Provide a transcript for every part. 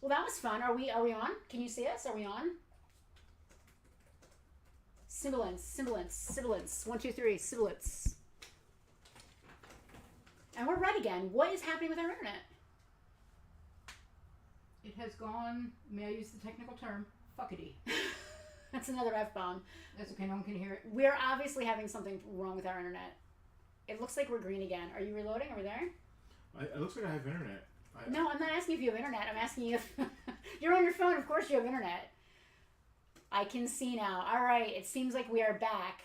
Well, that was fun. Are we on? Can you see us? Are we on? Sibilance. 1, 2, 3, sibilance. And we're red again. What is happening with our internet? It has gone, may I use the technical term, fuckity. That's another F-bomb. That's okay, no one can hear it. We're obviously having something wrong with our internet. It looks like we're green again. Are you reloading? Are we there? It looks like I have internet. No, I'm not asking if you have internet. I'm asking you if... You're on your phone. Of course you have internet. I can see now. All right. It seems like we are back.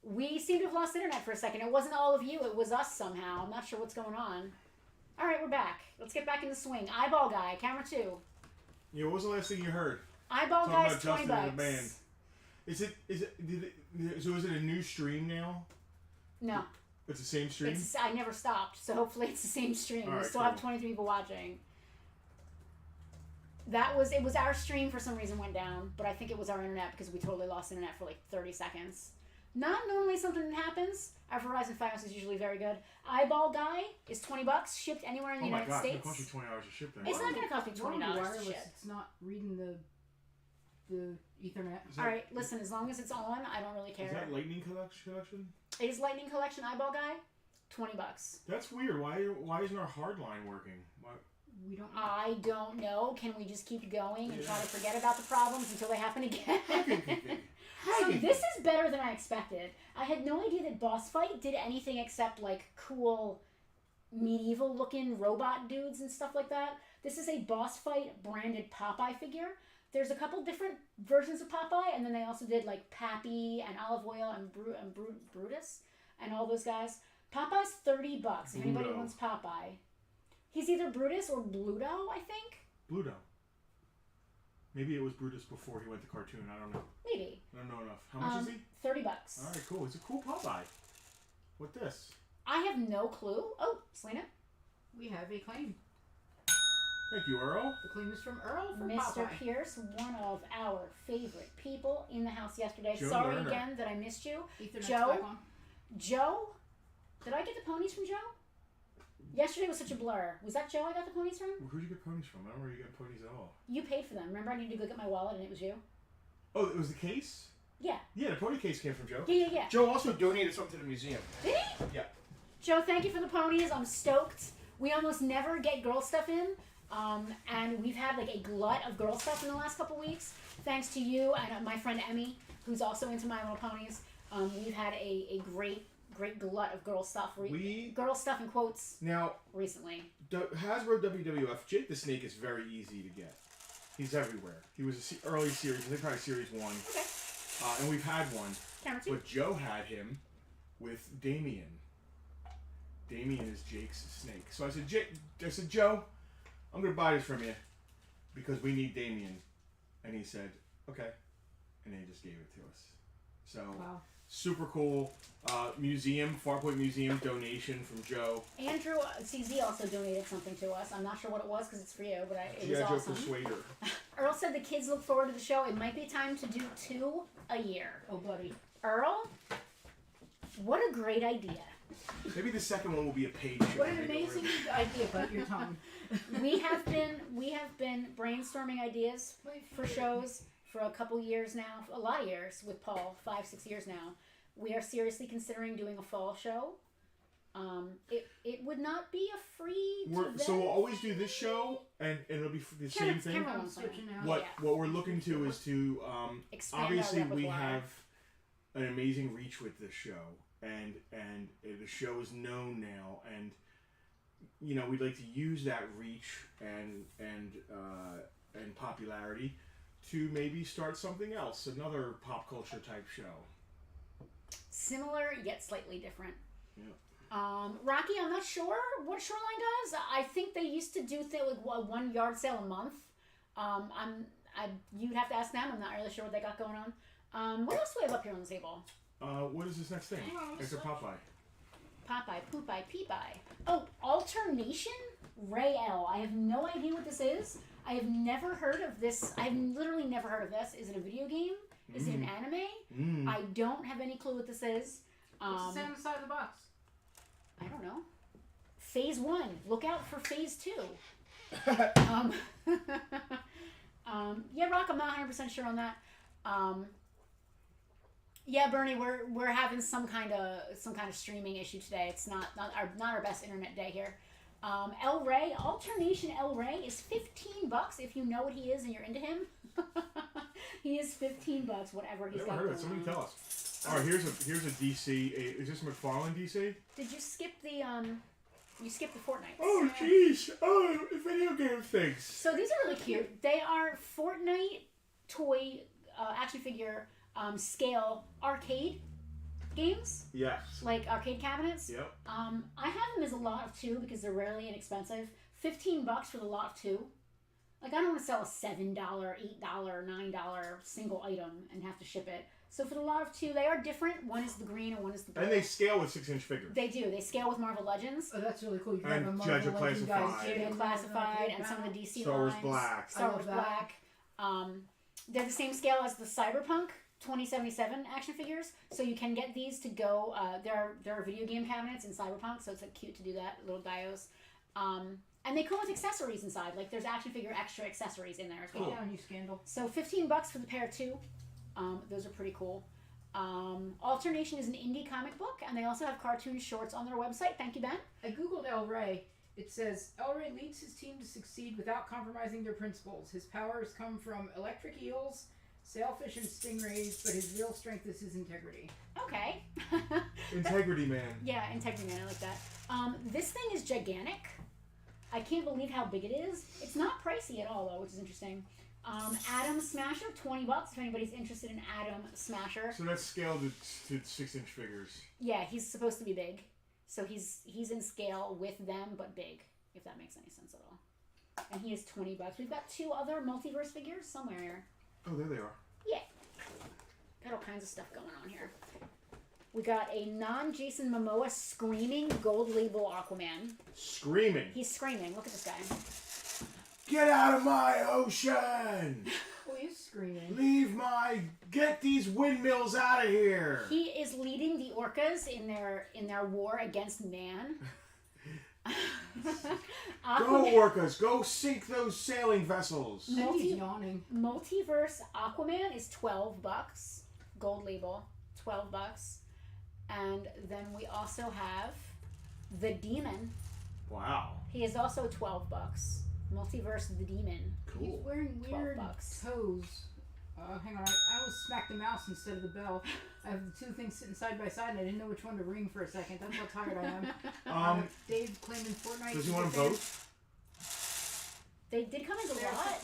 We seem to have lost internet for a second. It wasn't all of you. It was us somehow. I'm not sure what's going on. All right, we're back. Let's get back in the swing. Eyeball guy, camera 2. Yeah, what was the last thing you heard? Eyeball Talking guy's about $20. Justin and the band. So is it a new stream now? No. It's the same stream? I never stopped, so hopefully it's the same stream. Right, we still have 23 people watching. It was our stream for some reason went down, but I think it was our internet because we totally lost internet for like 30 seconds. Not normally something that happens. Our Verizon Fios is usually very good. Eyeball guy is $20, shipped anywhere in the United States. It costs you $20 to ship that. It's not going to cost me $20 to ship. It's not reading the Ethernet. All right, listen. As long as it's on, I don't really care. Is that Lightning Collection? It is Lightning Collection Eyeball guy, $20. That's weird. Why isn't our hard line working? Why? We don't know. I don't know. Can we just keep going and try to forget about the problems until they happen again? So this is better than I expected. I had no idea that Boss Fight did anything except like cool medieval looking robot dudes and stuff like that. This is a Boss Fight branded Popeye figure. There's a couple different versions of Popeye, and then they also did like Pappy and Olive Oil and Brutus and all those guys. Popeye's $30 if anybody wants Popeye. He's either Brutus or Bluto, I think. Bluto. Maybe it was Brutus before he went to cartoon. I don't know. Maybe. I don't know enough. How much is he? $30. All right, cool. It's a cool Popeye. What this? I have no clue. Oh, Selena. We have a claim. Thank you, Earl. The claim is from Earl from Mr. Popeye. Pierce, one of our favorite people in the house yesterday. Joe Sorry Lerner. again that I missed you. Ethernet's Joe? back on. Joe? Did I get the ponies from Joe? Yesterday was such a blur. Was that Joe I got the ponies from? Who'd you get ponies from? I don't know where you got ponies at all. You paid for them. Remember I needed to go get my wallet and it was you? Oh, it was the case? Yeah. Yeah, the pony case came from Joe. Yeah. Joe also donated something to the museum. Did he? Yeah. Joe, thank you for the ponies. I'm stoked. We almost never get girl stuff in. And we've had like a glut of girl stuff in the last couple weeks. Thanks to you and my friend Emmy, who's also into My Little Ponies. We've had a great glut of girl stuff. Girl stuff in quotes. Now, recently. Hasbro WWF, Jake the Snake is very easy to get. He's everywhere. He was an early series, I think probably series 1. Okay. And we've had one. Guaranteed. But Joe had him with Damien. Damien is Jake's snake. So I said, Joe, I'm going to buy this from you because we need Damien. And he said, okay. And he just gave it to us. So, wow. Super cool. Farpoint Museum donation from Joe. Andrew CZ also donated something to us. I'm not sure what it was because it's for you, but it was awesome. Persuader. Earl said the kids look forward to the show. It might be time to do 2 a year. Oh, buddy. Earl, what a great idea. Maybe the second one will be a page. What an amazing idea, but your tongue. We have been brainstorming ideas for shows for a couple years now, a lot of years with Paul, 5-6 years now. We are seriously considering doing a fall show. It would not be a free. So we'll always do this show, and it'll be the same thing. What we're looking to is to obviously we have an amazing reach with this show, and the show is known now, and we'd like to use that reach and popularity to maybe start something else, another pop culture type show. Similar yet slightly different. Yeah. Rocky, I'm not sure what Shoreline does. I think they used to do like 1 yard sale a month. You'd have to ask them. I'm not really sure what they got going on. What else do we have up here on the table? What is this next thing? After Popeye. Popeye, Poopeye, Peepeye. Oh, Alternation Ray L. I have no idea what this is. I have never heard of this. I've literally never heard of this. Is it a video game? Is it an anime? I don't have any clue what this is. What's the sound inside the box? I don't know. Phase 1. Look out for Phase 2. Yeah, Rock, I'm not 100% sure on that. Yeah, Bernie, we're having some kind of streaming issue today. It's not our best internet day here. El Rey, Alternation El Rey is $15 if you know what he is and you're into him. He is $15, whatever he's got. Never heard of it. Somebody tell us. All right, here's a DC. Is this McFarlane DC? Did you skip the You skipped the Fortnite? Oh jeez! Oh, video game things. So these are really cute. They are Fortnite toy action figure scale arcade games. Yes. Like arcade cabinets. Yep. I have them as a lot of 2 because they're rarely inexpensive. $15 for the lot of 2. Like I don't want to sell a $7, $8, $9 single item and have to ship it. So for the lot of 2, they are different. One is the green and one is the blue. And they scale with 6-inch figures. They do. They scale with Marvel Legends. Oh, that's really cool. You can And have a Judge Marvel of Legend Classified. guys. Classified and some of the DC Star Wars lines. Black. Star Wars Black. They're the same scale as the Cyberpunk 2077 action figures, so you can get these to go. There are video game cabinets in Cyberpunk, so it's like cute to do that. Little dios. And they come with accessories inside. Like there's action figure extra accessories in there as well. Get down, you scandal. So $15 for the pair of 2. Those are pretty cool. Alternation is an indie comic book, and they also have cartoon shorts on their website. Thank you, Ben. I googled El Rey. It says, El Rey leads his team to succeed without compromising their principles. His powers come from electric eels, sailfish, and stingrays, but his real strength is his integrity. Okay. Integrity Man. Yeah, Integrity Man. I like that. This thing is gigantic. I can't believe how big it is. It's not pricey at all, though, which is interesting. Atom Smasher, $20 if anybody's interested in Atom Smasher. So that's scaled to 6-inch figures. Yeah, he's supposed to be big. So he's in scale with them, but big, if that makes any sense at all. And he is $20. We've got 2 other multiverse figures somewhere here. Oh, there they are. Yeah. Got all kinds of stuff going on here. We got a non-Jason Momoa screaming gold label Aquaman. Screaming. He's screaming. Look at this guy. Get out of my ocean! Oh, he's screaming. Get these windmills out of here! He is leading the orcas in their war against man. Go orcas, go sink those sailing vessels. He's yawning. Multiverse Aquaman is $12. Gold label, $12. And then we also have the Demon. Wow. He is also $12. Multiverse the Demon. Cool. He's wearing weird $12. toes. Hang on, I almost smacked the mouse instead of the bell. I have the 2 things sitting side by side and I didn't know which one to ring for a second. That's how tired I am. Dave claiming Fortnite. Does he want them both? They did come as a lot.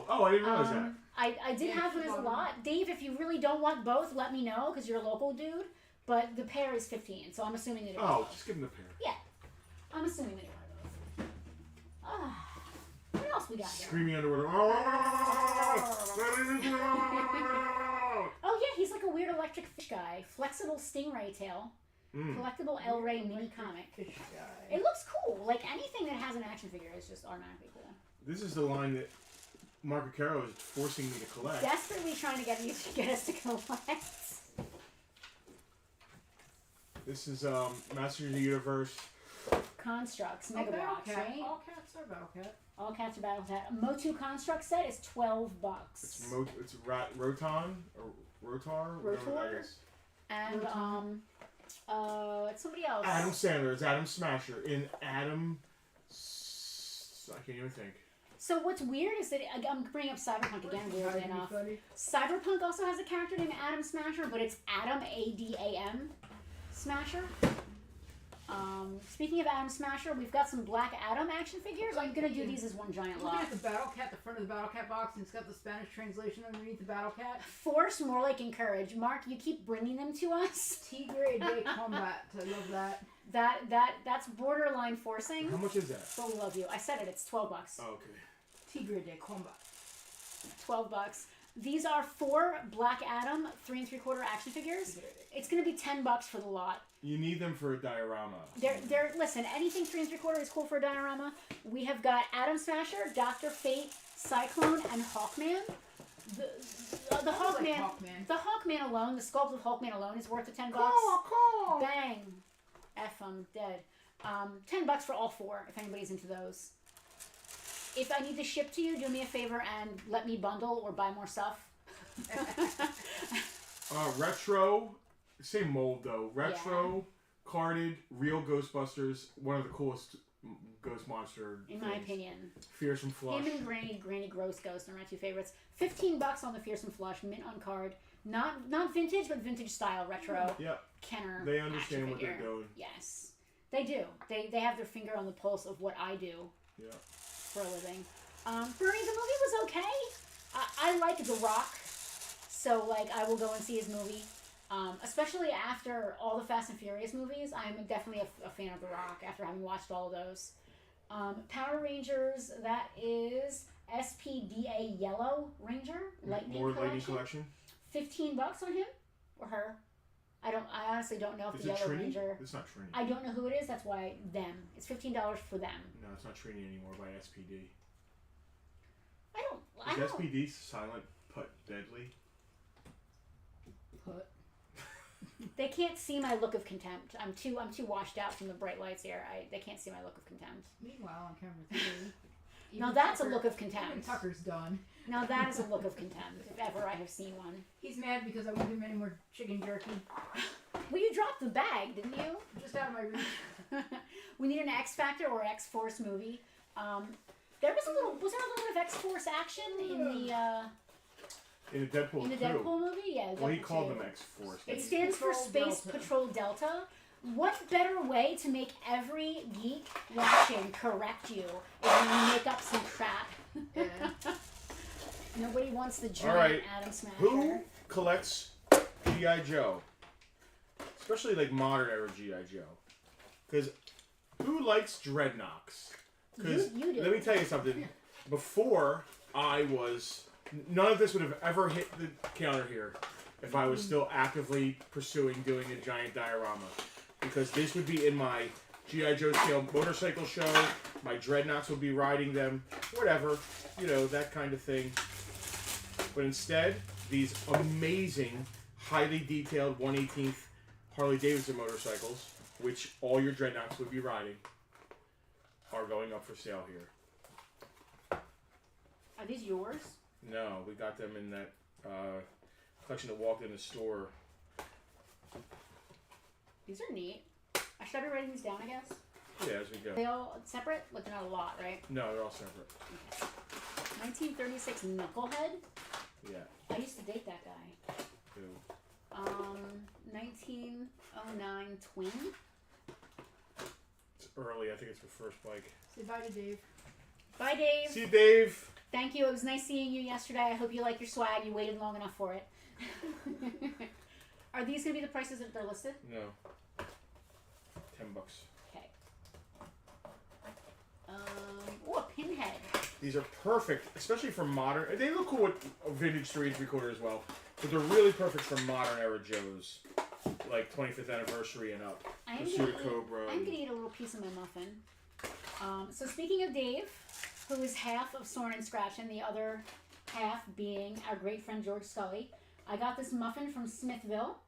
Oh, I didn't realize that. I did have them as a lot. Dave, if you really don't want both, let me know because you're a local dude. But the pair is $15, so I'm assuming that it was both. Just give him the pair. Yeah. I'm assuming that it was both. What else we got here? Screaming underwater. Oh, yeah, he's like a weird electric fish guy. Flexible stingray tail. Collectible El Rey mini comic. Fish guy. It looks cool. Like anything that has an action figure is just automatically cool. This is the line that Marco Caro is forcing me to collect. Desperately trying to get us to collect. This is Masters of the Universe. Constructs, Mega Box, right? All cats are Battlecat. All cats are Battlecat. Motu Construct set is $12. It's Rotan or Rotar, whatever that is. And it's somebody else. Adam Sandler. It's Adam Smasher in Adam. I can't even think. So what's weird is that I'm bringing up Cyberpunk again, weirdly enough. Cyberpunk also has a character named Adam Smasher, but it's Adam Adam Smasher. Speaking of Adam Smasher, we've got some Black Adam action figures. I'm gonna do these as one giant lot. Look at the Battlecat, the front of the Battlecat box, and it's got the Spanish translation underneath the Battlecat. Force, more like encourage. Mark, you keep bringing them to us. Tigre de Combat. I love that. That's borderline forcing. How much is that? But we love you. I said it. It's $12. Oh, okay. Tigre de Combat. $12. These are 4 Black Adam 3 3/4 action figures. It's gonna be $10 for the lot. You need them for a diorama. Listen, anything 3 3/4 is cool for a diorama. We have got Adam Smasher, Dr. Fate, Cyclone, and Hawkman. The Hawkman, Hawkman. The Hawkman alone, the sculpt of Hawkman alone is worth the $10. Cool. Bang. F, I'm dead. $10 for all 4 if anybody's into those. if I need to ship to you, do me a favor and let me bundle or buy more stuff. Retro, same mold though. Retro, carded, real Ghostbusters. One of the coolest ghost monster. In my opinion. Fearsome Flush. Him and Granny Gross Ghost are my 2 favorites. $15 on the Fearsome Flush, mint on card. Not vintage, but vintage style retro. Yep. Kenner. They understand what they're doing. Yes, they do. They have their finger on the pulse of what I do. Yeah. For a living. Bernie, the movie was okay. I like The Rock, so like I will go and see his movie. Especially after all the Fast and Furious movies, I'm definitely a fan of The Rock after having watched all of those. Power Rangers, that is SPDA Yellow Ranger Lightning More Collection. Lady Collection. $15 on him or her. I honestly don't know if is the it Yellow Trini? Ranger. It's not Trini. I don't know who it is. That's why them. It's $15 for them. No, it's not Trini anymore by SPD. I don't. SPD silent but deadly? Put. They can't see my look of contempt. I'm too washed out from the bright lights here. They can't see my look of contempt. Meanwhile, on camera 3. Now that's a look of contempt. Even Tucker's done. Now that is a look of contempt, if ever I have seen one. He's mad because I won't give him any more chicken jerky. Well, you dropped the bag, didn't you? Just out of my reach. We need an X Factor or X Force movie. There was a little bit of X Force action in the Deadpool. In the Deadpool movie, yeah. Well, he Deadpool called 2. them X Force. It stands for Space Patrol Delta. What better way to make every geek watching correct you if you make up some crap? Yeah. Nobody wants the giant Atom Smasher. Who collects G.I. Joe? Especially like modern era G.I. Joe. Because who likes Dreadnoks? Because you do. let me tell you something. Before I was... None of this would have ever hit the counter here if I was still actively pursuing doing a giant diorama. Because this would be in my G.I. Joe scale motorcycle show. My Dreadnoks would be riding them. Whatever. You know, that kind of thing. But instead, these amazing, highly detailed 1/18 Harley Davidson motorcycles, which all your Dreadnoks would be riding, are going up for sale here. Are these yours? No, we got them in that collection that walked in the store. These are neat. I should be writing these down, I guess. Yeah, as we go. They all separate? Like they're not a lot, right? No, they're all separate. Okay. 1936 Knucklehead. Yeah. I used to date that guy. Who? 1909 Twin. It's early. I think it's the first bike. Say bye to Dave. Bye, Dave. See you, Dave. Thank you. It was nice seeing you yesterday. I hope you like your swag. You waited long enough for it. Are these going to be the prices that they're listed? No. $10. Okay. Oh, a pinhead. These are perfect, especially for modern. They look cool with vintage 3 3/4 as well, but they're really perfect for modern era Joes, like 25th anniversary and up. I'm gonna eat a little piece of my muffin. So speaking of Dave, who is half of Sorn and Scratch, and the other half being our great friend George Scully, I got this muffin from Smithville,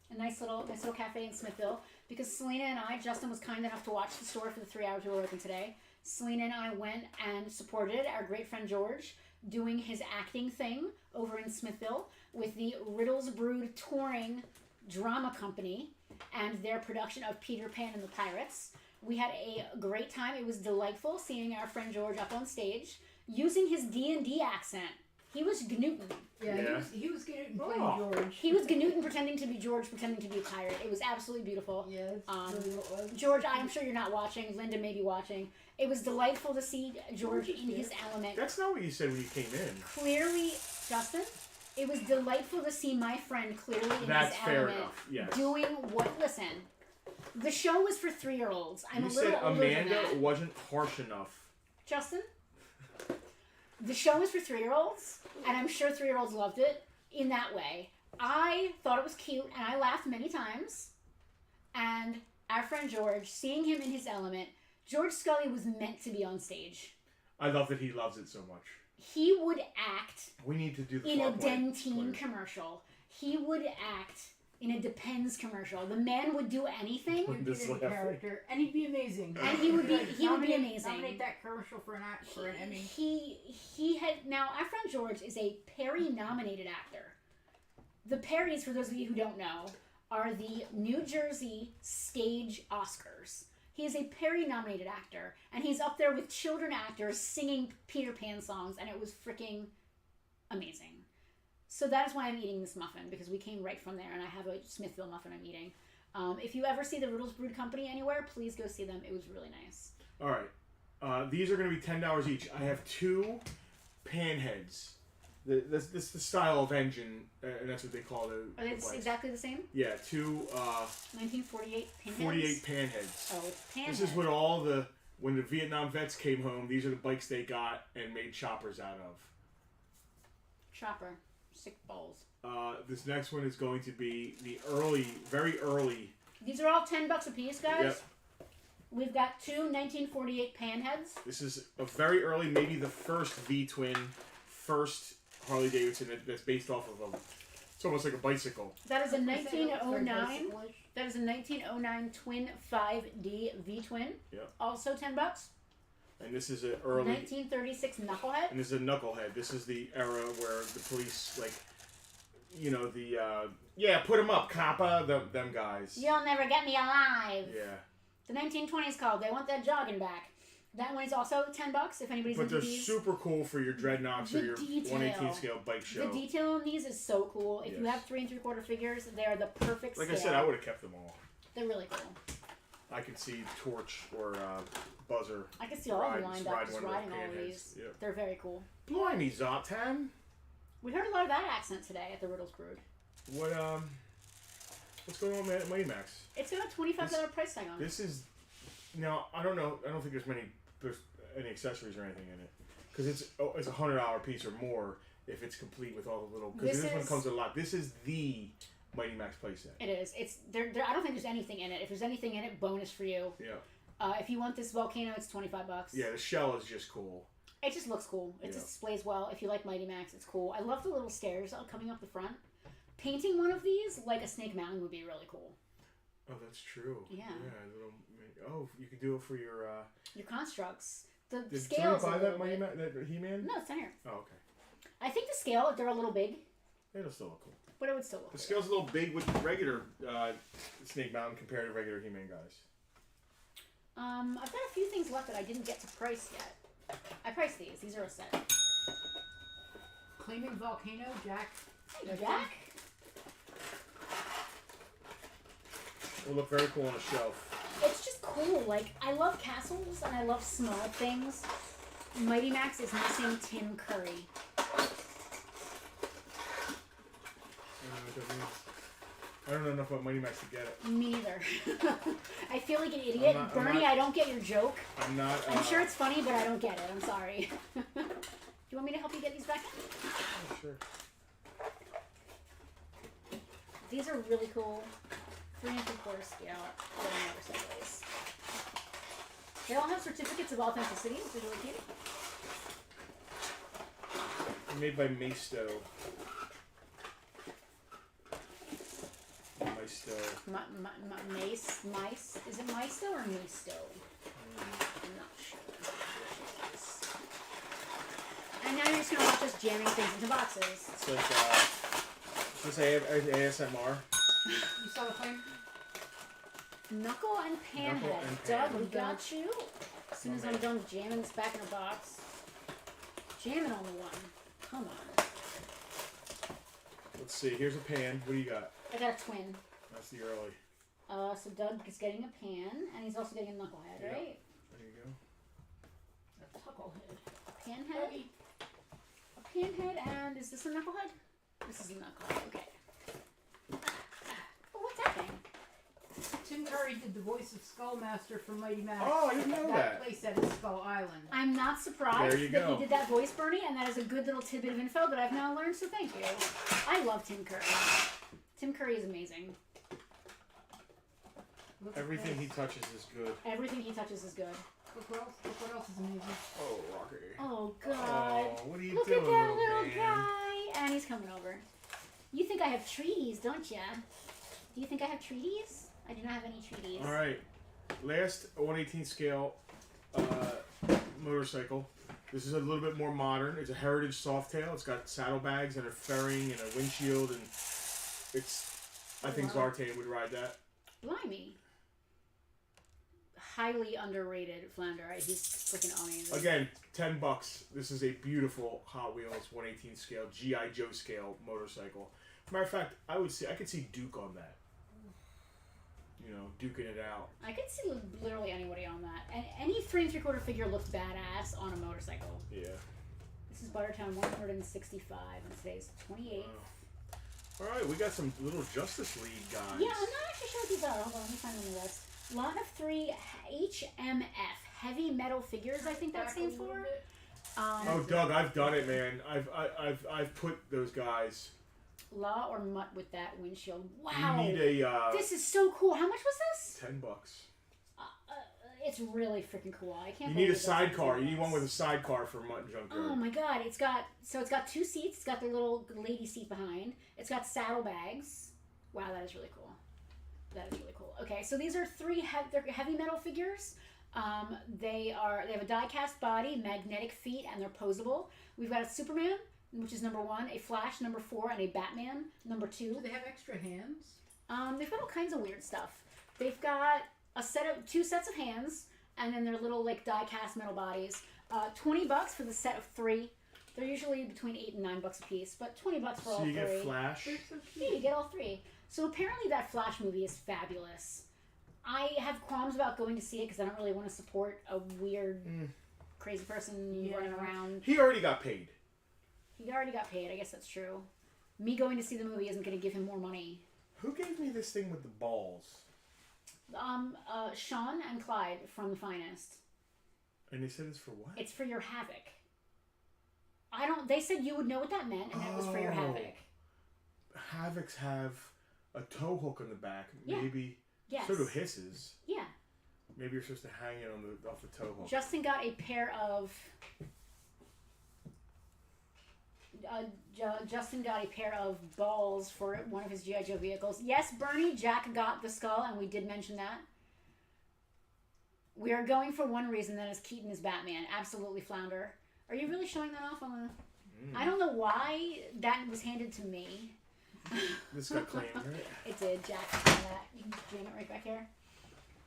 a nice little cafe in Smithville, because Selena and I, Justin was kind enough to watch the store for the 3 hours we were open today. Selena and I went and supported our great friend George doing his acting thing over in Smithville with the Riddles Brood touring drama company and their production of Peter Pan and the Pirates. We had a great time. It was delightful seeing our friend George up on stage using his D&D accent. He was Gnewton. Yeah. He was Gnewton playing George. He was Gnewton pretending to be George, pretending to be a pirate. It was absolutely beautiful. Yeah, that's really what it was. George, I'm sure you're not watching. Linda may be watching. It was delightful to see George in his element. That's not what you said when you came in. Clearly, Justin, it was delightful to see my friend clearly in That's his fair element. enough, yes. Doing what? Listen, the show was for 3-year-olds. I'm You a little said older than Amanda that. wasn't harsh enough. Justin, the show was for 3-year-olds, and I'm sure 3-year-olds loved it in that way. I thought it was cute, and I laughed many times. And our friend George, seeing him in his element, George Scully was meant to be on stage. I love that he loves it so much. He would act We need to do the in a Farpoint Dentyne quiz. commercial. He would act in a Depends commercial. The man would do anything. He'd be the character, and he'd be amazing. And he would be amazing. Nominate that commercial for an Emmy. He had now. Our friend George is a Perry-nominated actor. The Perrys, for those of you who don't know, are the New Jersey Stage Oscars. He is a Perry-nominated actor, and he's up there with children actors singing Peter Pan songs, and it was freaking amazing. So that is why I'm eating this muffin, because we came right from there, and I have a Smithville muffin I'm eating. If you ever see the Riddles Brewed Company anywhere, please go see them. It was really nice. All right. These are going to be $10 each. I have 2 pan heads. This is the style of engine, and that's what they call it. Are they exactly the same? Yeah, 2... 1948 pan heads? 48 pan heads. Oh, it's pan This heads. is what when the Vietnam vets came home, these are the bikes they got and made choppers out of. Chopper. Sick balls. This next one is going to be the very early. These are all $10 a piece, guys. Yep. We've got 2 1948 pan heads. This is a very early, maybe the first V-twin, first Harley Davidson that's based off of it's almost like a bicycle. That is a 1909. That is a 1909 twin 5D V-twin. Yep. Also $10. And this is an early 1936 Knucklehead. And this is a Knucklehead. This is the era where the police, like, you know, put them up, coppa, them guys. You'll never get me alive. Yeah. The 1920s called. They want that jogging back. That one is also $10 if anybody's into these. But they're super cool for your dreadnoughts or your 1/18 scale bike show. The detail on these is so cool. If you have 3 3/4 figures, they are the perfect scale. Like I said, I would have kept them all. They're really cool. I could see Torch or Buzzer. I could see all of them lined up, just riding all of these. Yep. They're very cool. Blimey, Zotan. We heard a lot of that accent today at the Riddles Brewed. What's going on at Mighty Max? It's got a $25 price tag on it. This is now. I don't know. I don't think there's any accessories or anything in it because it's a $100 piece or more if it's complete with all the little. Because this one comes with a lot. This is the Mighty Max playset. It is. It's there. I don't think there's anything in it. If there's anything in it, bonus for you. Yeah. If you want this volcano, it's $25. Yeah, the shell is just cool. It just looks cool. It just displays well. If you like Mighty Max, it's cool. I love the little stairs coming up the front. Painting one of these like a Snake Mountain would be really cool. Oh, that's true. Yeah. You could do it for your constructs. Did scales. somebody buy that Mighty Max, that He-Man? No, it's not here. Oh, okay. I think the scale, if they're a little big. It'll still look cool. But it would still look The cool. scale's a little big with regular Snake Mountain compared to regular He-Man guys. I've got a few things left that I didn't get to price yet. I priced these. These are a set. Claiming Volcano, Jack. Hey, Jack. Will look very cool on a shelf. It's just cool. Like, I love castles and I love small things. Mighty Max is missing Tim Curry. I don't know enough about Mighty Max to get it. Me neither. I feel like an idiot. Bernie, I don't get your joke. I'm sure it's funny, but I don't get it. I'm sorry. Do you want me to help you get these back? Oh, sure. These are really cool. 3 3/4 scale. Motorcycles. They all have certificates of authenticity, which is really cute. Made by Maisto. Mice. Is it Maisto or Maisto? I'm not sure. And now you're just going to watch us jamming things into boxes. It's like, ASMR. You saw the thing? Knuckle and Panhead. Doug, we got you. As soon as I'm done jamming this back in a box. Jamming on the one. Come on. Let's see. Here's a pan. What do you got? I got a twin. That's the early. So Doug is getting a pan, and he's also getting a knucklehead, right? There you go. A knucklehead. A panhead. A panhead, and is this a knucklehead? This is a knucklehead. Okay. Oh, what's that thing? Tim Curry did the voice of Skullmaster for Mighty Max. Oh, I didn't know that. That place at Skull Island. I'm not surprised that he did that voice, Bernie, and that is a good little tidbit of info that I've now learned, so thank you. I love Tim Curry. Tim Curry is amazing. Everything he touches is good. Everything he touches is good. Look what else is amazing. Oh, Rocky. Oh, God. Oh, what are you Look doing, at that little man? guy. And he's coming over. You think I have trees, don't ya? Do you think I have treaties? I do not have any treaties. All right. Last 1/18 scale motorcycle. This is a little bit more modern. It's a Heritage Softail. It's got saddlebags and a fairing and a windshield, and I think Zartan would ride that. Blimey. Highly underrated Flounder. He's freaking amazing. Again, $10. This is a beautiful Hot Wheels 1/18 scale G.I. Joe scale motorcycle. Matter of fact, I could see Duke on that. You know, duking it out. I could see literally anybody on that. And any 3 3/4 figure looks badass on a motorcycle. Yeah. This is Bartertown 165, and today's 28th. All right, we got some little Justice League guys. Yeah, I'm not actually sure what these are. Hold on, let me find them on the list. Lot of 3 HMF, heavy metal figures. I think that stands for. Oh, Doug, I've done it, man. I've put those guys. Law or Mutt with that windshield. Wow. You need a. This is so cool. How much was this? $10. It's really freaking cool. I can't. You need a sidecar. You need one with a sidecar for Mutt and Junkyard. Oh my god! It's got 2 seats. It's got the little lady seat behind. It's got saddlebags. Wow, that is really cool. That is really cool. Okay, so these are 3 they're heavy metal figures. They have a die-cast body, magnetic feet, and they're posable. We've got a Superman, which is number 1, a Flash, number 4, and a Batman, number 2. Do they have extra hands? They've got all kinds of weird stuff. They've got 2 sets of hands, and then their little die-cast metal bodies. $20 for the set of 3. They're usually between $8 and $9 a piece, but $20 for all 3. So you get Flash. Yeah, you get all 3. So apparently that Flash movie is fabulous. I have qualms about going to see it because I don't really want to support a weird, crazy person running around. He already got paid. He already got paid. I guess that's true. Me going to see the movie isn't going to give him more money. Who gave me this thing with the balls? Sean and Clyde from The Finest. And they said it's for what? It's for your Havoc. They said you would know what that meant, and that was for your Havoc. Havocs have a tow hook on the back. Yeah. Maybe. Yes. So do hisses. Yeah. Maybe you're supposed to hang it off the tow hook. Justin got a pair of... Justin got a pair of balls for one of his G.I. Joe vehicles. Yes, Bernie, Jack got the skull, and we did mention that. We are going for one reason, that is Keaton is Batman. Absolutely, Flounder. Are you really showing that off on the... I don't know why that was handed to me. This got claimed, right? It did. Jack found that. You can jam it right back here.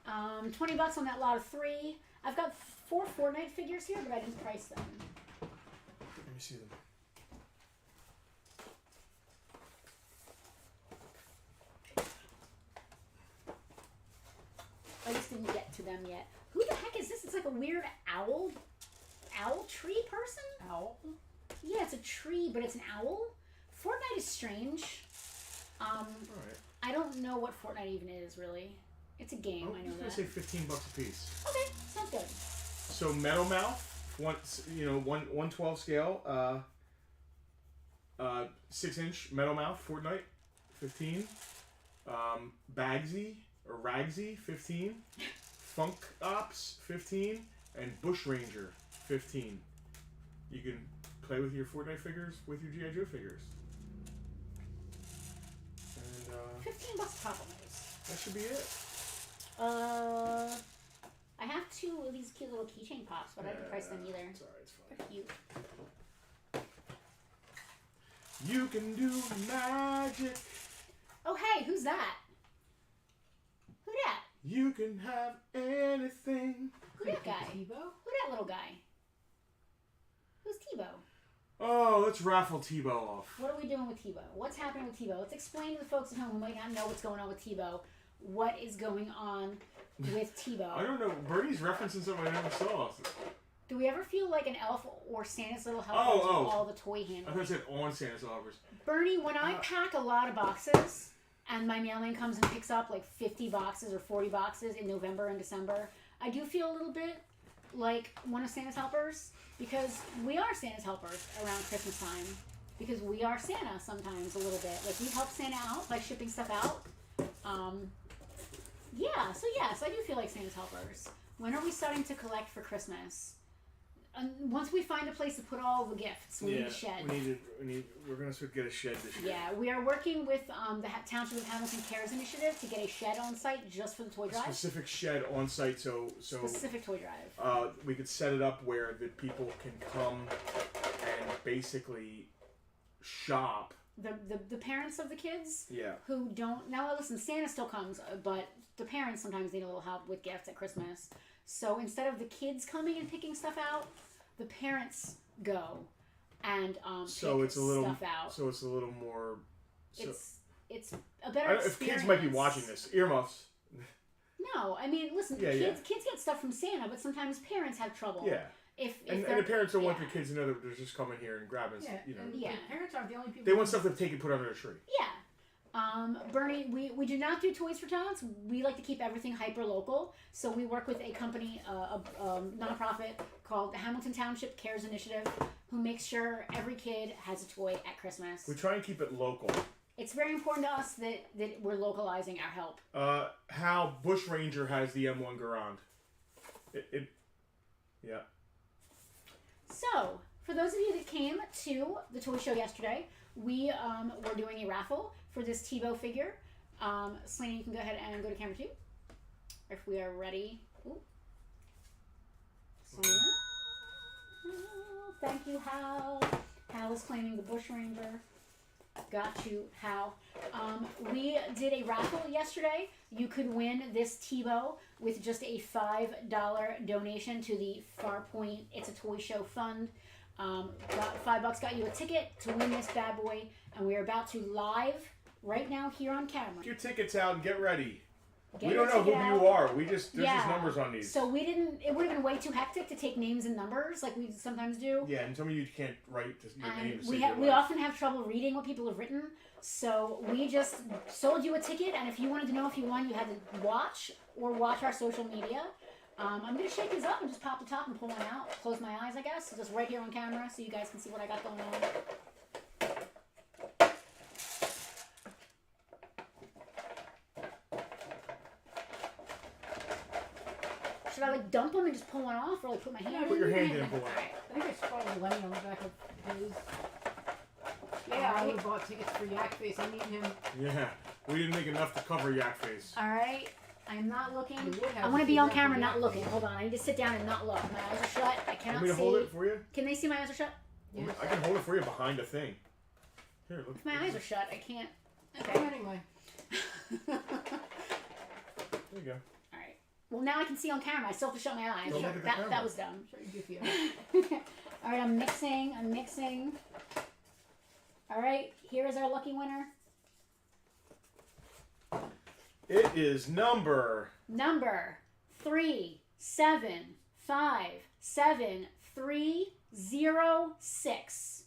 $20 on that lot of 3. I've got 4 Fortnite figures here, but I didn't price them. Let me see them. I just didn't get to them yet. Who the heck is this? It's like a weird owl tree person? Owl? Yeah, it's a tree, but it's an owl. Fortnite is strange. Alright. I don't know what Fortnite even is, really. It's a game, I know that. I was going to say $15 a piece. Okay, sounds good. So Metal Mouth, 112 scale, 6-inch Metal Mouth, Fortnite, 15. Bagsy or Ragsy, 15. Funk Ops, 15, and Bush Ranger, 15. You can play with your Fortnite figures with your G.I. Joe figures. And $15 pop on those. that should be it. I have 2 of these cute little keychain pops, but I didn't price them either. It's alright, it's fine. They're cute. You can do magic. Oh, hey, who's that? Who that? You can have anything. Who that guy? Tebow? Who that little guy? Who's Tebow? Oh, let's raffle Tebow off. What are we doing with Tebow? What's happening with Tebow? Let's explain to the folks at home who might not know what's going on with Tebow. What is going on with Tebow? I don't know. Bernie's referencing something I never saw. Do we ever feel like an elf or Santa's little helper Oh, with oh. all the toy I thought handlers? it said on Santa's offers. Bernie, when I pack a lot of boxes and my mailman comes and picks up like 50 boxes or 40 boxes in November and December, I do feel a little bit like one of Santa's helpers, because we are Santa's helpers around Christmas time, because we are Santa sometimes a little bit. Like, we help Santa out by shipping stuff out. Yeah, so yes, I do feel like Santa's helpers. When are we starting to collect for Christmas? once we find a place to put all the gifts, we need a shed. We're going to get a shed this year. Yeah, we are working with the Township of Hamilton Cares Initiative to get a shed on site just for the toy drive. A specific shed on site, so specific toy drive. We could set it up where the people can come and basically shop. The parents of the kids. Yeah. Who don't now listen. Santa still comes, but the parents sometimes need a little help with gifts at Christmas. So instead of the kids coming and picking stuff out, the parents go and so pick it's a little, stuff out. So it's a little more. It's a better experience. If kids might be watching this, earmuffs. No, I mean, listen, kids get stuff from Santa, but sometimes parents have trouble. Yeah. If and the parents don't want their kids to know that they're just coming here and grabbing, The parents aren't the only people. They want stuff to take and put under a tree. Yeah. Bernie, we do not do Toys for Tots. We like to keep everything hyper local. So we work with a company, a nonprofit called the Hamilton Township Cares Initiative, who makes sure every kid has a toy at Christmas. We try and keep it local. It's very important to us that we're localizing our help. How Bush Ranger has the M1 Garand. Yeah. So, for those of you that came to the toy show yesterday, we were doing a raffle for this Tebow figure. Selena, you can go ahead and go to camera 2. If we are ready. Ooh. Selena. Oh, thank you, Hal. Hal is claiming the Bush Ranger. Got you, Hal. We did a raffle yesterday. You could win this Tebow with just a $5 donation to the Farpoint It's a Toy Show Fund. $5 got you a ticket to win this bad boy, and we're about to live right now here on camera. Get your tickets out and get ready. We don't know who you are. There's just numbers on these. So it would have been way too hectic to take names and numbers like we sometimes do. Yeah, and some of you can't write your name. We often have trouble reading what people have written. So we just sold you a ticket, and if you wanted to know if you won, you had to watch our social media. I'm going to shake these up and just pop the top and pull one out. Close my eyes, I guess. Just right here on camera so you guys can see what I got going on. Should I dump them and just pull one off, or put my hand in? Put your hand in and pull one out. I think I spotted Lenny on the back of his. Yeah, I bought tickets for Yak Face. I need him. Yeah, we didn't make enough to cover Yak Face. All right, I'm not looking. I want to be on camera, not looking. Hold on, I need to sit down and not look. My eyes are shut. I cannot see. Want me to hold it for you? Can they see my eyes are shut? Yes. I can hold it for you behind a thing. Here, look. If my eyes are shut, I can't. Okay. Oh, anyway. There you go. Well, now I can see on camera. I still have to shut my eyes. Don't look at the camera. That was dumb. Sure, you goofy. All right, I'm mixing. All right, here is our lucky winner. It is number 375736.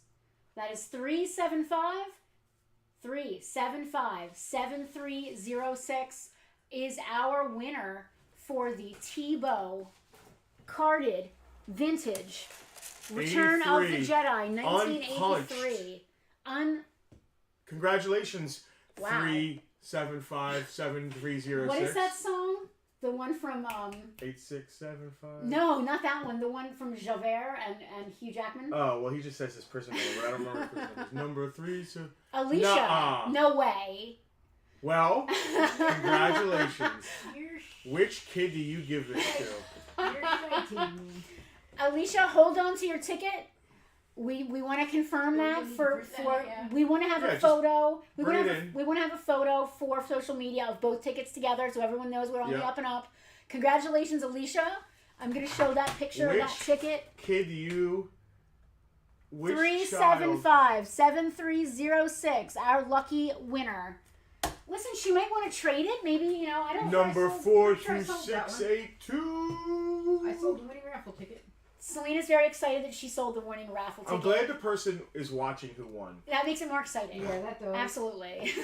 That is 375-7306 is our winner for the Tebow carded vintage Return of the Jedi 1983. Congratulations. Wow. 3757306. What is that song? The one from 8675. No, not that one. The one from Javert and Hugh Jackman. Oh well, he just says his person number, but I don't remember his person number. Number 3. So Alicia. Nuh-uh. No way. Well, congratulations. Which kid do you give this to? Alicia, hold on to your ticket. We want to confirm that we want to have a photo. We want to have a photo for social media of both tickets together so everyone knows we're on the up and up. Congratulations, Alicia. I'm going to show that picture of that ticket. Kid you 375-7306, our lucky winner. Listen, she might want to trade it. Maybe, I don't know. Number 42682. I sold the winning raffle ticket. Selena's very excited that she sold the winning raffle ticket. I'm glad the person is watching who won. That makes it more exciting. Yeah, that does. Absolutely.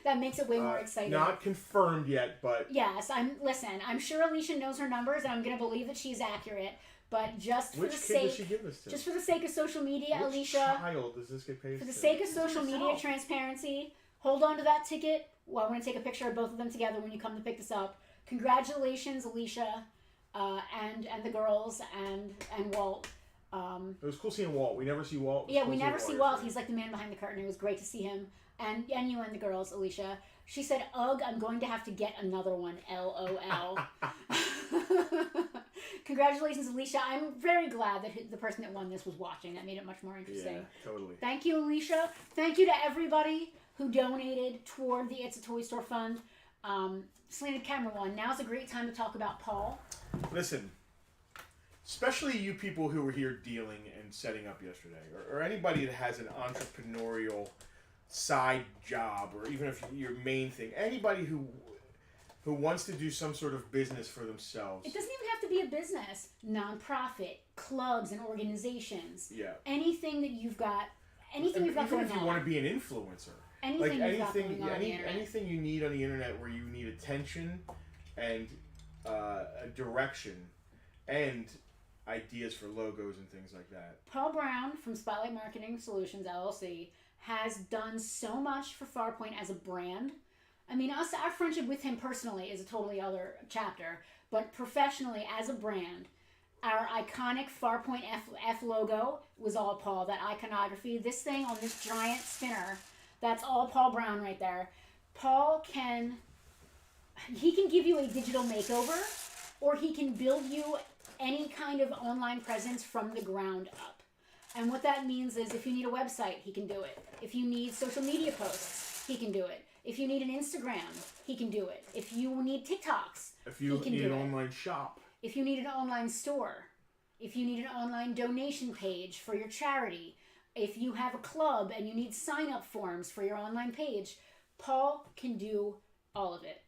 That makes it way more exciting. Not confirmed yet, but... Yes, I'm sure Alicia knows her numbers, and I'm going to believe that she's accurate. But just for the sake... Which kid does she give this to? Just for the sake of social media, Which Alicia... child does this get paid For the sake of social media transparency, hold on to that ticket. Well, I want to take a picture of both of them together when you come to pick this up. Congratulations, Alicia. and the girls and Walt. It was cool seeing Walt. We never see Walt. Yeah, we never see Walt. He's like the man behind the curtain. It was great to see him. And you and the girls, Alicia. She said, "Ugh, I'm going to have to get another one." LOL. Congratulations, Alicia. I'm very glad that the person that won this was watching. That made it much more interesting. Yeah, totally. Thank you, Alicia. Thank you to everybody who donated toward the It's a Toy Store Fund. Selena, camera one. Now's a great time to talk about Paul. Listen, especially you people who were here dealing and setting up yesterday, or anybody that has an entrepreneurial side job, or even if your main thing, anybody who wants to do some sort of business for themselves. It doesn't even have to be a business. Nonprofit, clubs and organizations. Yeah. Anything that you've got, anything you've got going on. Even if you want to be an influencer. Anything you've got going on the internet. Anything you need on the internet where you need attention and a direction and ideas for logos and things like that. Paul Brown from Spotlight Marketing Solutions, LLC, has done so much for Farpoint as a brand. I mean, our friendship with him personally is a totally other chapter, but professionally as a brand, our iconic Farpoint F logo was all Paul. That iconography, this thing on this giant spinner, that's all Paul Brown right there. Paul can give you a digital makeover, or he can build you any kind of online presence from the ground up. And what that means is if you need a website, he can do it. If you need social media posts, he can do it. If you need an Instagram, he can do it. If you need TikToks, he can do it. If you need an online shop. If you need an online store. If you need an online donation page for your charity. If you have a club and you need sign-up forms for your online page, Paul can do all of it.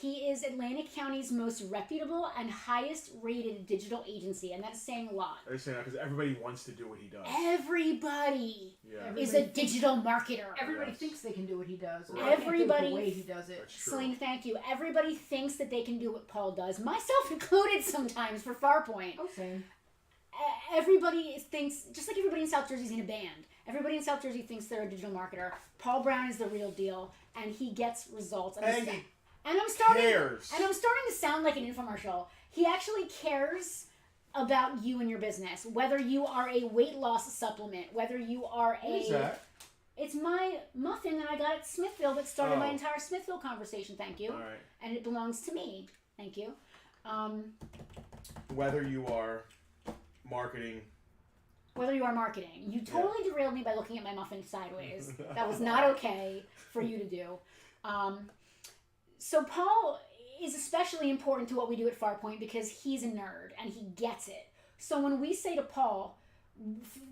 He is Atlantic County's most reputable and highest rated digital agency, and that is saying a lot. I say that because everybody wants to do what he does. Everybody is a digital marketer. Everybody thinks they can do what he does. Right. Everybody, the way he does it. Selena, thank you. Everybody thinks that they can do what Paul does, myself included sometimes for Farpoint. Oh, same. Everybody thinks, just like everybody in South Jersey's in a band. Everybody in South Jersey thinks they're a digital marketer. Paul Brown is the real deal, and he gets results. And I'm starting to sound like an infomercial. He actually cares about you and your business. Whether you are a weight loss supplement, whether you are What is that? It's my muffin that I got at Smithville that started my entire Smithville conversation. Thank you. All right. And it belongs to me. Thank you. Whether you are marketing. You totally derailed me by looking at my muffin sideways. That was not okay for you to do. So Paul is especially important to what we do at Farpoint because he's a nerd and he gets it. So when we say to Paul,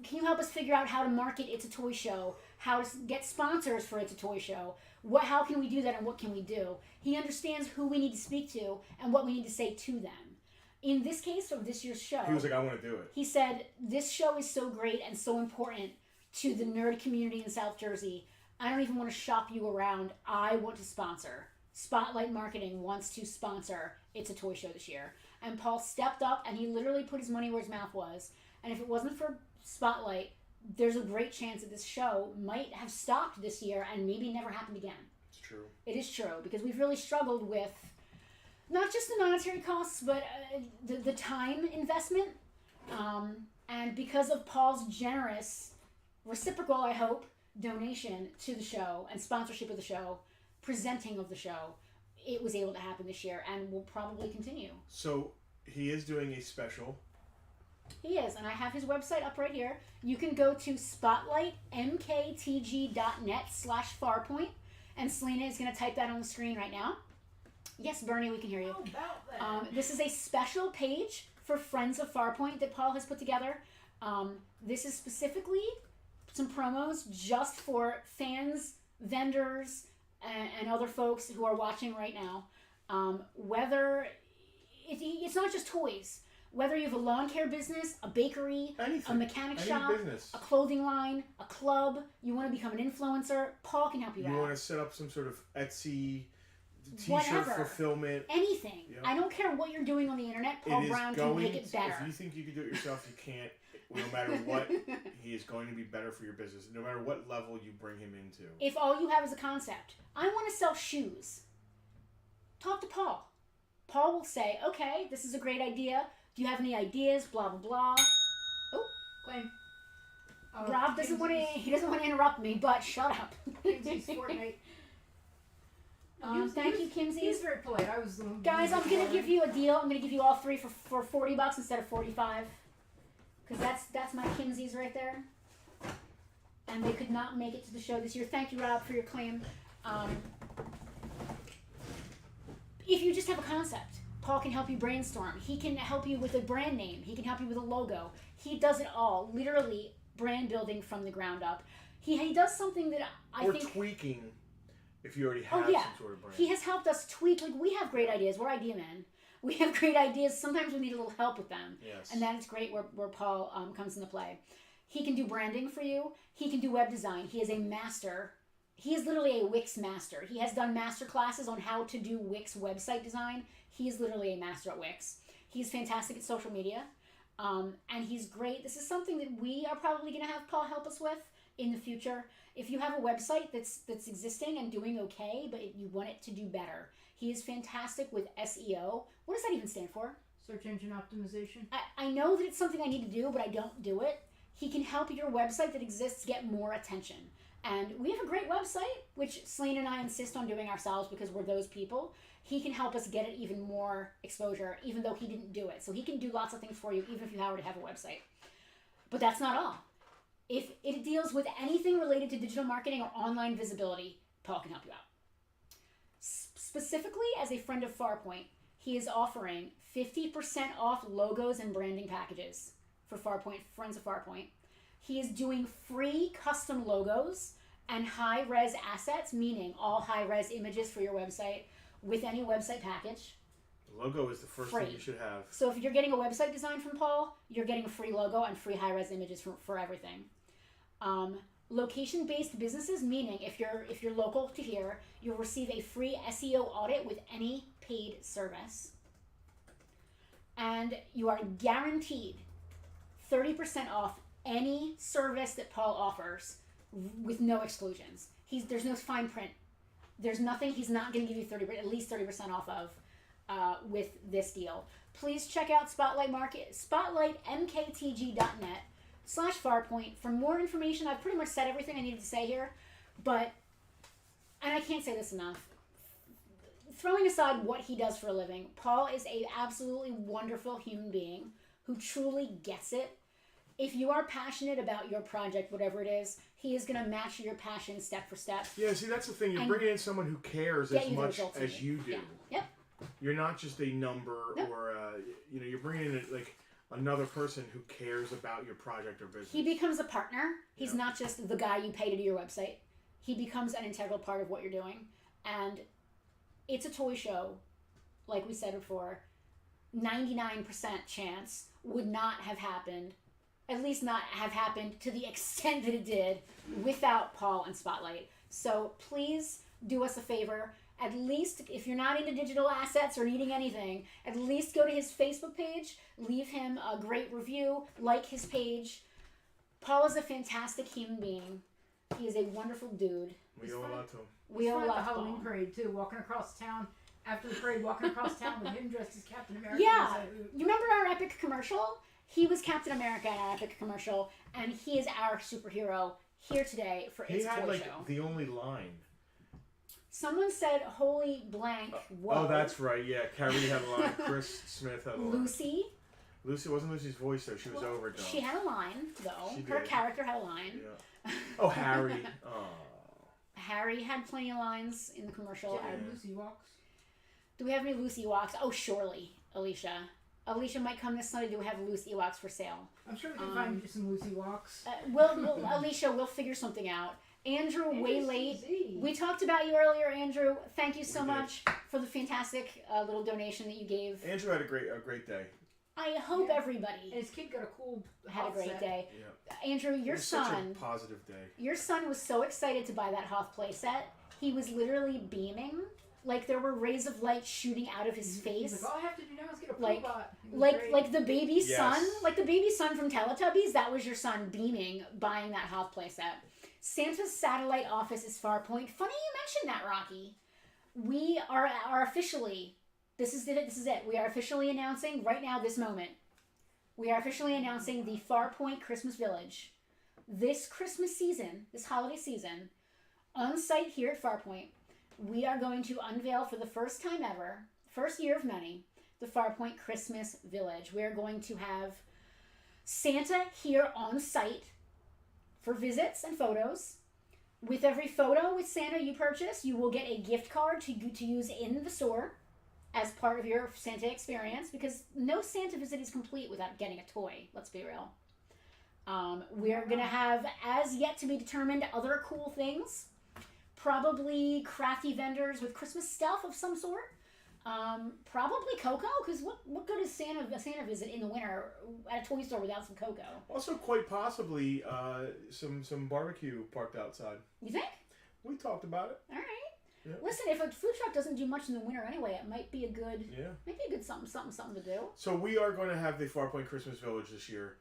can you help us figure out how to market It's a Toy Show, how to get sponsors for It's a Toy Show, how can we do that and what can we do? He understands who we need to speak to and what we need to say to them. In this case of this year's show, He was like, I want to do it. He said, this show is so great and so important to the nerd community in South Jersey. I don't even want to shop you around. I want to sponsor. Spotlight Marketing wants to sponsor It's a Toy Show this year. And Paul stepped up and he literally put his money where his mouth was. And if it wasn't for Spotlight, there's a great chance that this show might have stopped this year and maybe never happened again. It's true. It is true because we've really struggled with not just the monetary costs, but the time investment. And because of Paul's generous, reciprocal, I hope, donation to the show and sponsorship of the show, presenting of the show, it was able to happen this year and will probably continue. So he is doing a special. He is, and I have his website up right here. You can go to spotlightmktg.net/Farpoint, and Selena is going to type that on the screen right now. Yes, Bernie, we can hear you. How about that? This is a special page for Friends of Farpoint that Paul has put together. This is specifically some promos just for fans, vendors, and other folks who are watching right now. Whether it's not just toys. Whether you have a lawn care business, a bakery, a mechanic shop, a clothing line, a club, you want to become an influencer, Paul can help you out. You want to set up some sort of Etsy t-shirt fulfillment. Anything. Yep. I don't care what you're doing on the internet, Paul Brown can make it better. If you think you can do it yourself, you can't. No matter what, he is going to be better for your business, no matter what level you bring him into. If all you have is a concept, I want to sell shoes. Talk to Paul. Paul will say, okay, this is a great idea. Do you have any ideas? Blah, blah, blah. Oh. Claim. Rob doesn't want to. He doesn't want to interrupt me, but shut up. Kimsey's Fortnite. Thank you, Kimsey. He's very polite. I was the one. Guys, I'm gonna give you a deal. I'm gonna give you all three for $40 instead of $45, because that's my Kimseys right there. And they could not make it to the show this year. Thank you, Rob, for your claim. If you just have a concept, Paul can help you brainstorm. He can help you with a brand name. He can help you with a logo. He does it all, literally brand building from the ground up. He does something that I think... Or tweaking if you already have some sort of brand. He has helped us tweak. Like, we have great ideas. We're idea men. We have great ideas. Sometimes we need a little help with them. Yes. And that is great where Paul comes into play. He can do branding for you. He can do web design. He is a master. He is literally a Wix master. He has done master classes on how to do Wix website design. He is literally a master at Wix. He's fantastic at social media. And he's great. This is something that we are probably going to have Paul help us with in the future. If you have a website that's existing and doing okay, but you want it to do better, he is fantastic with SEO. What does that even stand for? Search engine optimization. I know that it's something I need to do, but I don't do it. He can help your website that exists get more attention. And we have a great website, which Celine and I insist on doing ourselves because we're those people. He can help us get it even more exposure, even though he didn't do it. So he can do lots of things for you, even if you already have a website. But that's not all. If it deals with anything related to digital marketing or online visibility, Paul can help you out. Specifically, as a friend of Farpoint, he is offering 50% off logos and branding packages for Farpoint, friends of Farpoint. He is doing free custom logos and high-res assets, meaning all high-res images for your website with any website package. The logo is the first thing you should have. So if you're getting a website design from Paul, you're getting a free logo and free high-res images for everything. Location-based businesses, meaning if you're local to here, you'll receive a free SEO audit with any paid service. And you are guaranteed 30% off any service that Paul offers with no exclusions. There's no fine print. There's nothing he's not going to give you at least 30% off of with this deal. Please check out spotlightmktg.net/Farpoint for more information. I've pretty much said everything I needed to say here, and I can't say this enough. Throwing aside what he does for a living, Paul is a absolutely wonderful human being who truly gets it. If you are passionate about your project, whatever it is, he is going to match your passion step for step. Yeah, see, that's the thing. You're bringing in someone who cares as much as you do. Yeah. Yep. You're not just a number or, you're bringing in another person who cares about your project or business. He becomes a partner. He's not just the guy you pay to do your website. He becomes an integral part of what you're doing. And it's a toy show, like we said before. 99% chance would not have happened, at least not have happened to the extent that it did without Paul and Spotlight. So please do us a favor. At least, if you're not into digital assets or needing anything, at least go to his Facebook page, leave him a great review, like his page. Paul is a fantastic human being. He is a wonderful dude. We owe a lot to him. We owe a lot to Paul. The Halloween parade, too, walking across town. After the parade, walking across town with him dressed as Captain America. Yeah. You remember our epic commercial? He was Captain America in our epic commercial, and he is our superhero here today for It's Toy Show. He had, the only line. Someone said, holy blank, whoa. Oh, that's right, yeah. Carrie had a line. Chris Smith had a line. Lucy. Lucy wasn't Lucy's voice, though. She was overdone. She had a line, though. She Her did. character had a line. Yeah. Oh, Harry. Oh. Harry had plenty of lines in the commercial. Yeah, Lucy walks. Do we have any Lucy walks? Oh, surely, Alicia. Alicia might come this Sunday. Do we have Lucy walks for sale? I'm sure we can find you some Lucy walks. Alicia, we'll figure something out. Andrew, way late. We talked about you earlier, Andrew. Thank you so much for the fantastic little donation that you gave. Andrew had a great day. I hope everybody and his kid got a cool had a great day. Yeah. Andrew, your son, such a positive day. Your son was so excited to buy that Hoth playset. He was literally beaming. Like there were rays of light shooting out of his face. He's like, all I have to do now is get a Poobot. Like the baby son, like the baby son from Teletubbies. That was your son beaming, buying that Hoth playset. Santa's satellite office is Farpoint. Funny you mentioned that, Rocky. We are officially This is it. We are officially announcing right now, this moment. We are officially announcing the Farpoint Christmas Village. This Christmas season, this holiday season, on site here at Farpoint, we are going to unveil for the first time ever, first year of many, the Farpoint Christmas Village. We are going to have Santa here on site for visits and photos. With every photo with Santa you purchase, you will get a gift card to use in the store as part of your Santa experience, because no Santa visit is complete without getting a toy. Let's be real. We are going to have, as yet to be determined, other cool things. Probably crafty vendors with Christmas stuff of some sort. Probably cocoa, because what good is a Santa visit in the winter at a toy store without some cocoa? Also, quite possibly some barbecue parked outside. You think? We talked about it. All right. Yeah. Listen, if a food truck doesn't do much in the winter anyway, it might be a good something to do. So we are going to have the Farpoint Christmas Village this year.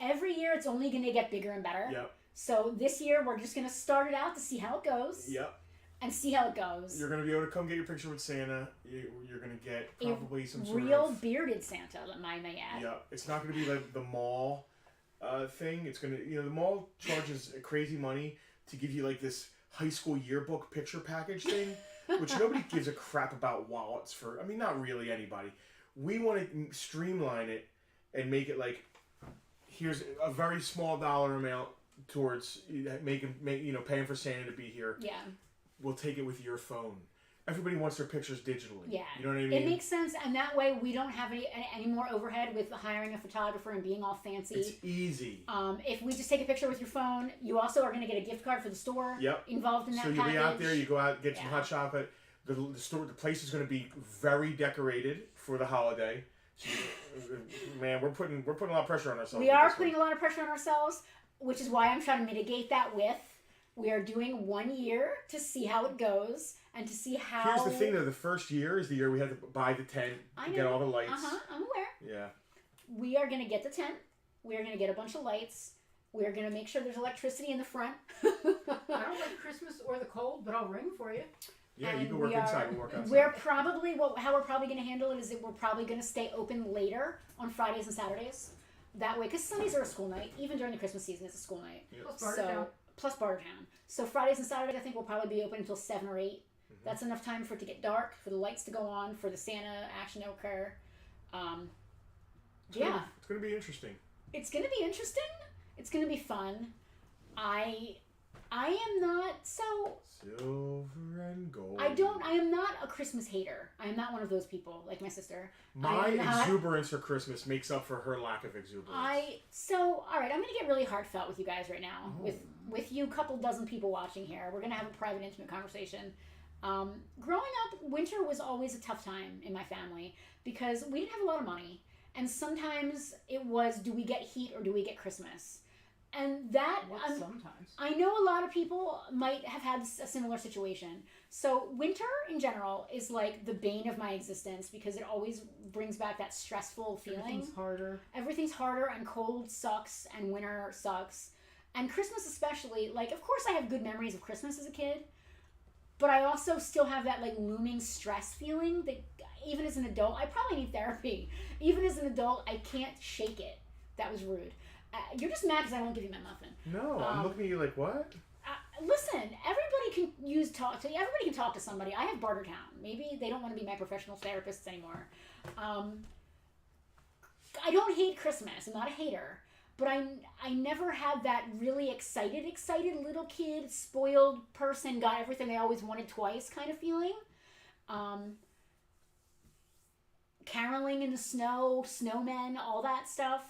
Every year, it's only going to get bigger and better. Yep. So this year, we're just going to start it out to see how it goes. Yep. And see how it goes. You're going to be able to come get your picture with Santa. You're going to get probably some sort real of... bearded Santa, I may add. Yeah. It's not going to be like the mall thing. It's going to... the mall charges crazy money to give you like this high school yearbook picture package thing, which nobody gives a crap about wallets for. I mean, not really anybody. We want to streamline it and make it like, here's a very small dollar amount towards paying for Santa to be here. Yeah. We'll take it with your phone. Everybody wants their pictures digitally. Yeah. You know what I mean? It makes sense, and that way we don't have any more overhead with hiring a photographer and being all fancy. It's easy. If we just take a picture with your phone, you also are going to get a gift card for the store. Yep. Involved in that package. So you'll be out there, you go out, get some hot chocolate. The place is going to be very decorated for the holiday. So, man, we're putting a lot of pressure on ourselves. We are putting a lot of pressure on ourselves, which is why I'm trying to mitigate that with... We are doing 1 year to see how it goes and to see how... Here's the thing, though. The first year is the year we had to buy the tent to get all the lights. I'm aware. Yeah. We are going to get the tent. We are going to get a bunch of lights. We are going to make sure there's electricity in the front. I don't like Christmas or the cold, but I'll ring for you. Yeah, and you can work inside. We'll work outside. We're probably... how we're probably going to handle it is that we're probably going to stay open later on Fridays and Saturdays. That way, because Sundays are a school night. Even during the Christmas season, it's a school night. Yeah. Plus Bartertown. So Fridays and Saturdays, I think, will probably be open until 7 or 8. Mm-hmm. That's enough time for it to get dark, for the lights to go on, for the Santa action to occur. It's going to be interesting. It's going to be interesting. It's going to be fun. I am not so... Silver and gold. I am not a Christmas hater. I am not one of those people, like my sister. My exuberance for Christmas makes up for her lack of exuberance. All right, I'm going to get really heartfelt with you guys right now. With you, couple dozen people watching here. We're going to have a private, intimate conversation. Growing up, winter was always a tough time in my family because we didn't have a lot of money. And sometimes it was, do we get heat or do we get Christmas? And that... sometimes. I know a lot of people might have had a similar situation. So winter, in general, is like the bane of my existence because it always brings back that stressful feeling. Everything's harder, and cold sucks, and winter sucks. And Christmas especially, like, of course I have good memories of Christmas as a kid, but I also still have that, like, looming stress feeling that even as an adult, I probably need therapy. Even as an adult, I can't shake it. That was rude. You're just mad because I won't give you my muffin. No, I'm looking at you like, what? Listen, everybody can talk to somebody. I have Bartertown. Maybe they don't want to be my professional therapists anymore. I don't hate Christmas. I'm not a hater. But I never had that really excited little kid, spoiled person, got everything they always wanted twice kind of feeling. Caroling in the snow, snowmen, all that stuff.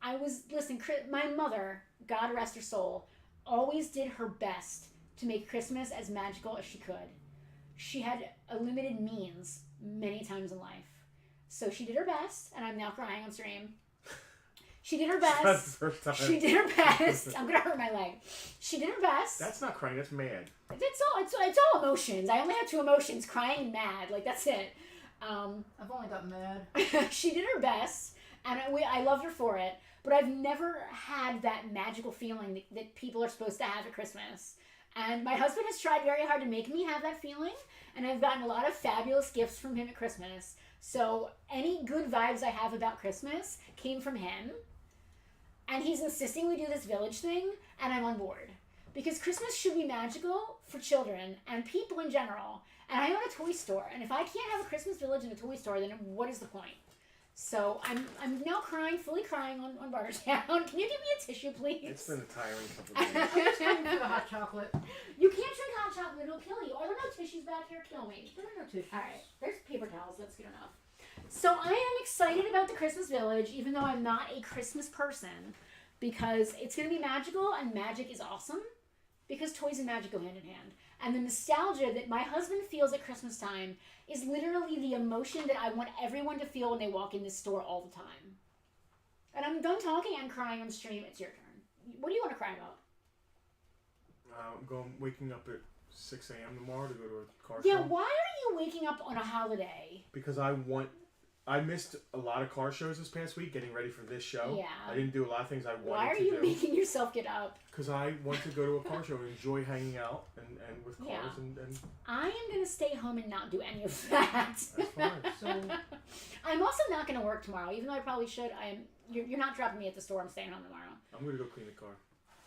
My mother, God rest her soul, always did her best to make Christmas as magical as she could. She had a limited means many times in life. So she did her best, and I'm now crying on stream. She did her best. That's the first time. She did her best. I'm gonna hurt my leg. She did her best. That's not crying, that's mad. It's all emotions. I only have 2 emotions, crying and mad. Like, that's it. I've only got mad. She did her best, and I loved her for it. But I've never had that magical feeling that people are supposed to have at Christmas. And my husband has tried very hard to make me have that feeling, and I've gotten a lot of fabulous gifts from him at Christmas. So any good vibes I have about Christmas came from him. And he's insisting we do this village thing, and I'm on board. Because Christmas should be magical for children and people in general. And I own a toy store, and if I can't have a Christmas village in a toy store, then what is the point? So I'm now fully crying on Bartertown. Can you give me a tissue, please? It's been a tiring couple of days. I'm just going for the hot chocolate. You can't drink hot chocolate, it'll kill you. Are there no tissues back here? Kill me. There are no tissues. Alright, there's paper towels, that's good enough. So I am excited about the Christmas village, even though I'm not a Christmas person, because it's going to be magical, and magic is awesome, because toys and magic go hand in hand. And the nostalgia that my husband feels at Christmas time is literally the emotion that I want everyone to feel when they walk in this store all the time. And I'm done talking and crying on stream. It's your turn. What do you want to cry about? I'm waking up at 6 a.m. tomorrow to go to a car show. Yeah, why are you waking up on a holiday? Because I missed a lot of car shows this past week getting ready for this show. Yeah. I didn't do a lot of things I wanted to do. Why are you making yourself get up? Because I want to go to a car show and enjoy hanging out and with cars and I am going to stay home and not do any of that. That's fine. So I'm also not going to work tomorrow, even though I probably should. You're not dropping me at the store. I'm staying home tomorrow. I'm going to go clean the car.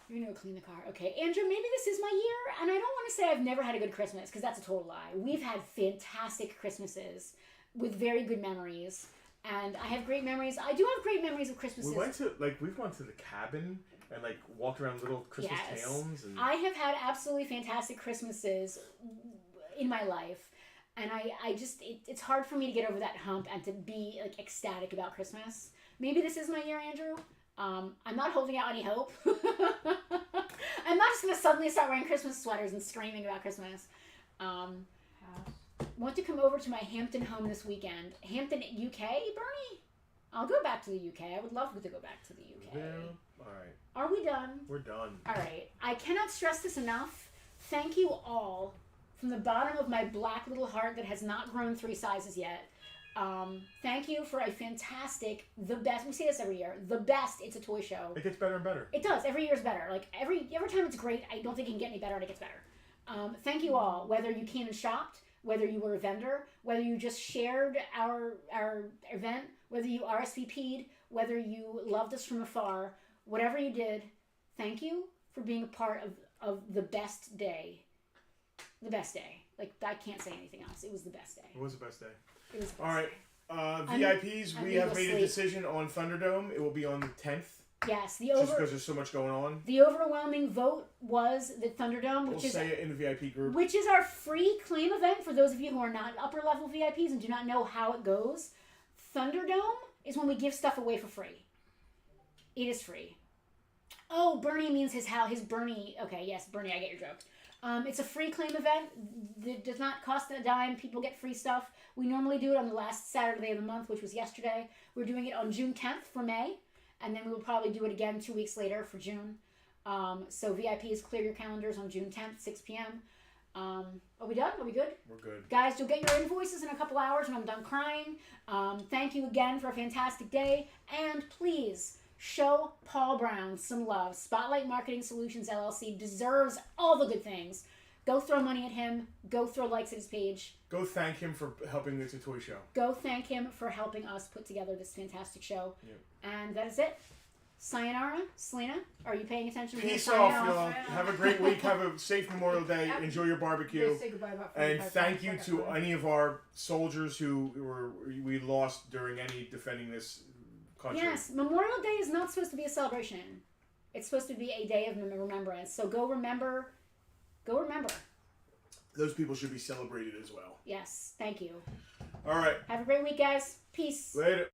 You're going to go clean the car. Okay, Andrew, maybe this is my year, and I don't want to say I've never had a good Christmas, because that's a total lie. We've had fantastic Christmases with very good memories. And I have great memories. I do have great memories of Christmases. We've gone to the cabin and walked around little Christmas towns. And I have had absolutely fantastic Christmases in my life. And I just, it's hard for me to get over that hump and to be ecstatic about Christmas. Maybe this is my year, Andrew. I'm not holding out any hope. I'm not just going to suddenly start wearing Christmas sweaters and screaming about Christmas. Want to come over to my Hampton home this weekend. Hampton, UK, Bernie? I'll go back to the UK. I would love to go back to the UK. Yeah. All right. Are we done? We're done. All right. I cannot stress this enough. Thank you all from the bottom of my black little heart that has not grown 3 sizes yet. Thank you for a fantastic, the best. We say this every year. The best. It's a toy show. It gets better and better. It does. Every year's better. Every time it's great. I don't think it can get any better, and it gets better. Thank you all. Whether you came and shopped, whether you were a vendor, whether you just shared our event, whether you RSVP'd, whether you loved us from afar, whatever you did, thank you for being a part of the best day. The best day. I can't say anything else. It was the best day. It was the best day. It was the best All right. day. VIPs, we have made a decision on Thunderdome. It will be on the 10th. Yes, just because there's so much going on. The overwhelming vote was the Thunderdome, We'll say it in the VIP group. Which is our free claim event for those of you who are not upper level VIPs and do not know how it goes. Thunderdome is when we give stuff away for free. It is free. Oh, Bernie means his Bernie. Okay, yes, Bernie, I get your joke. It's a free claim event. It does not cost a dime. People get free stuff. We normally do it on the last Saturday of the month, which was yesterday. We're doing it on June 10th for May. And then we will probably do it again 2 weeks later for June. So VIPs, clear your calendars on June 10th, 6 p.m. Are we done? Are we good? We're good. Guys, you'll get your invoices in a couple hours when I'm done crying. Thank you again for a fantastic day. And please show Paul Brown some love. Spotlight Marketing Solutions, LLC deserves all the good things. Go throw money at him. Go throw likes at his page. Go thank him for helping with the toy show. Go thank him for helping us put together this fantastic show. Yep. And that is it. Sayonara. Selena, are you paying attention? Peace off, y'all. Have a great week. Have a safe Memorial Day. Enjoy your barbecue. Say goodbye about and thank you to any of our soldiers who we lost during any defending this country. Yes, Memorial Day is not supposed to be a celebration. It's supposed to be a day of remembrance. So go remember. Go remember. Those people should be celebrated as well. Yes, thank you. All right. Have a great week, guys. Peace. Later.